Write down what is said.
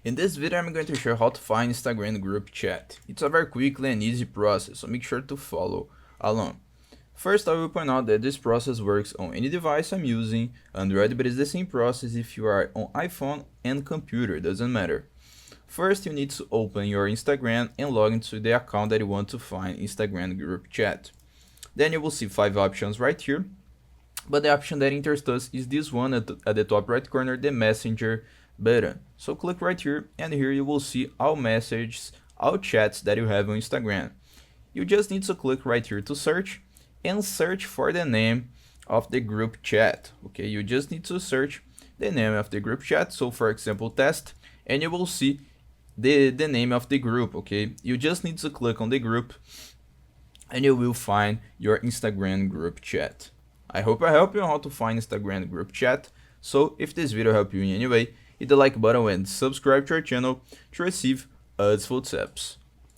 In this video, I'm going to show how to find Instagram group chat. It's a very quickly and easy process, so make sure to follow along. First, I will point out that this process works on any device I'm using, Android, but it's the same process if you are on iPhone and computer, doesn't matter. First, you need to open your Instagram and log into the account that you want to find Instagram group chat. Then you will see 5 options right here, but the option that interests us is this one at the top right corner, the messenger button. So click right here, and here you will see all messages, all chats that you have on Instagram. You just need to click right here to search and search for the name of the group chat. Okay, you just need to search the name of the group chat. So for example, test, and you will see the name of the group. Okay, you just need to click on the group and you will find your Instagram group chat. I hope I help you on how to find Instagram group chat. So if this video helped you in any way, hit the like button and subscribe to our channel to receive useful tips.